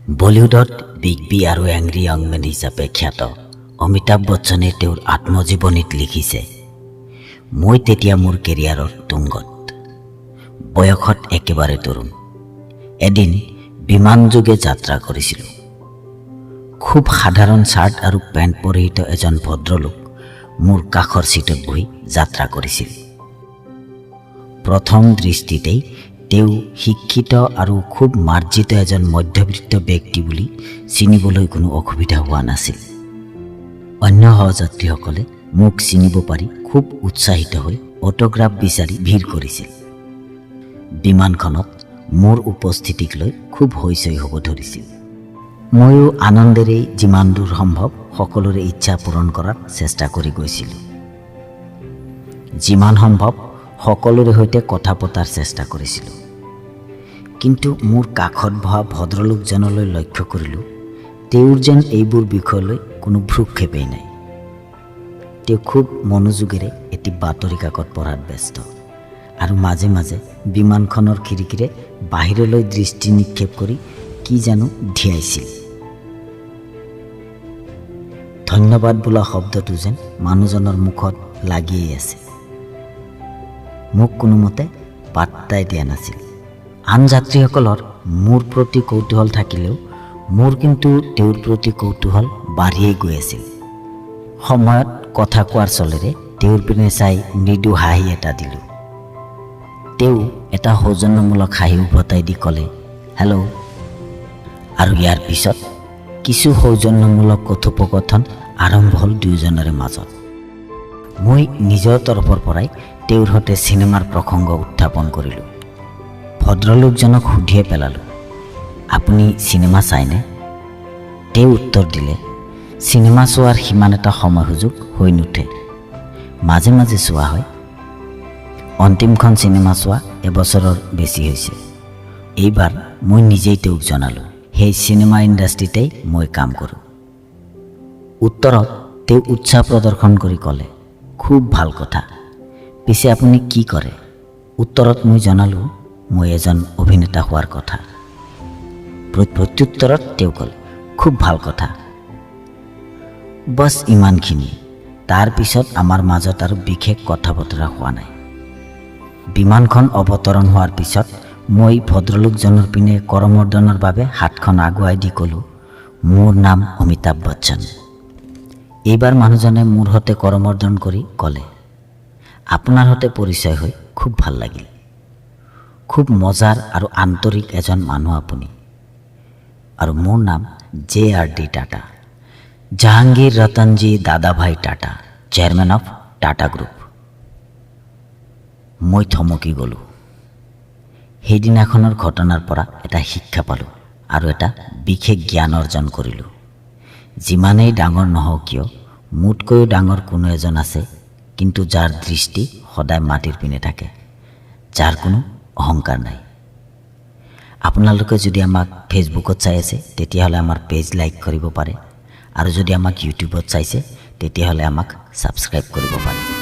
বলিউডত big B আৰু angry young man হিচাপে খ্যাত অমিতাভ বচ্চনে তেওঁৰ আত্মজীৱনীত লিখিছে, মই তেতিয়া মোৰ কেৰিয়াৰৰ তুংগত, বয়সত একেবাৰে তৰুণ। এদিন বিমানযোগে যাত্ৰা কৰিছিলোঁ। খুব সাধাৰণ চাৰ্ট আৰু পেণ্ট পৰিহিত এজন ভদ্ৰলোক মোৰ কাষৰ চিটত বহি যাত্ৰা কৰিছিল। প্ৰথম দৃষ্টিতেই তেওঁ শিক্ষিত আৰু খুব মাৰ্জিত এজন মধ্যবিত্ত ব্যক্তি বুলি চিনিবলৈ কোনো অসুবিধা হোৱা নাছিল। অন্য সহযাত্ৰীসকলে মোক চিনিব পাৰি খুব উৎসাহিত হৈ অটোগ্ৰাফ বিচাৰি ভিৰ কৰিছিল। বিমানখনত মোৰ উপস্থিতিক লৈ খুব হৈচৈ হ'ব ধৰিছিল। ময়ো আনন্দেৰেই যিমান দূৰ সম্ভৱ সকলোৰে ইচ্ছা পূৰণ কৰাৰ চেষ্টা কৰি গৈছিলোঁ। যিমান সম্ভৱ সকলোৰে সৈতে কথা পতাৰ চেষ্টা কৰিছিলোঁ। কিন্তু মোৰ কাষত বহা ভদ্ৰলোকজনলৈ লক্ষ্য কৰিলোঁ, তেওঁৰ যেন এইবোৰ বিষয়লৈ কোনো ভ্ৰূক্ষেপেই নাই। তেওঁ খুব মনোযোগেৰে এটি বাতৰি কাকত পঢ়াত ব্যস্ত আৰু মাজে মাজে বিমানখনৰ খিৰিকীৰে বাহিৰলৈ দৃষ্টি নিক্ষেপ কৰি কি জানো ধিয়াইছিল। ধন্যবাদ বোলা শব্দটো যেন মানুহজনৰ মুখত লাগিয়েই আছে। মোক কোনোমতে পাত্তাই দিয়া নাছিল। আন যাত্ৰীসকলৰ মোৰ প্ৰতি কৌতূহল থাকিলেও মোৰ কিন্তু তেওঁৰ প্ৰতি কৌতূহল বাঢ়িয়েই গৈ আছিল। সময়ত কথা কোৱাৰ চলেৰে তেওঁৰ পিনে চাই মৃদু হাঁহি এটা দিলোঁ। তেওঁ এটা সৌজন্যমূলক হাঁহি উভতাই দি ক'লে, হেল্ল'। আৰু ইয়াৰ পিছত কিছু সৌজন্যমূলক কথোপকথন আৰম্ভ হ'ল দুয়োজনৰে মাজত। মই নিজৰ তৰফৰ পৰাই তেওঁৰ সৈতে চিনেমাৰ প্ৰসংগ উত্থাপন কৰিলোঁ। ভদ্ৰলোকজনক সুধিয়ে পেলালোঁ, আপুনি চিনেমা চায়নে? তেওঁ উত্তৰ দিলে, চিনেমা চোৱাৰ সিমান এটা সময় সুযোগ হৈ নুঠে, মাজে মাজে চোৱা হয়। অন্তিমখন চিনেমা চোৱা এবছৰৰ বেছি হৈছে। এইবাৰ মই নিজেই তেওঁক জনালোঁ, সেই চিনেমা ইণ্ডাষ্ট্ৰিতেই মই কাম কৰোঁ। উত্তৰত তেওঁ উৎসাহ প্ৰদৰ্শন কৰি ক'লে, খুব ভাল কথা, পিছে আপুনি কি কৰে? উত্তৰত মই জনালোঁ, মই এজন অভিনেতা হোৱাৰ কথা। প্ৰত্যুত্তৰত তেওঁ ক'লে, খুব ভাল কথা। বছ ইমানখিনি। তাৰ পিছত আমাৰ মাজত আৰু বিশেষ কথা বতৰা হোৱা নাই। বিমানখন অৱতৰণ হোৱাৰ পিছত মই ভদ্ৰলোকজনৰ পিনে কৰমৰ্দনৰ বাবে হাতখন আগুৱাই দি ক'লোঁ, মোৰ নাম অমিতাভ বচ্চন। এইবাৰ মানুহজনে মোৰ সৈতে কৰমৰ্দন কৰি ক'লে, আপোনাৰ সৈতে পৰিচয় হৈ খুব ভাল লাগিল। খুব মজাৰ আৰু আন্তৰিক এজন মানুহ আপুনি। আৰু মোৰ নাম JRD টাটা, জাহাংগীৰ ৰতনজী দাদাভাই Tata, chairman of Tata group. মই থমকি গ'লোঁ। সেইদিনাখনৰ ঘটনাৰ পৰা এটা শিক্ষা পালোঁ আৰু এটা বিশেষ জ্ঞান অৰ্জন কৰিলোঁ। যিমানেই ডাঙৰ নহওক কিয়, মোতকৈও ডাঙৰ কোনো এজন আছে, কিন্তু যাৰ দৃষ্টি সদায় মাটিৰ পিনে থাকে, যাৰ কোনো অহংকাৰ নাই। আপোনালোকে যদি আমাক ফেচবুকত চাই আছে তেতিয়াহ'লে আমাৰ পেজ লাইক কৰিব পাৰে, আৰু যদি আমাক ইউটিউবত চাইছে তেতিয়াহ'লে আমাক ছাবস্ক্ৰাইব কৰিব পাৰে।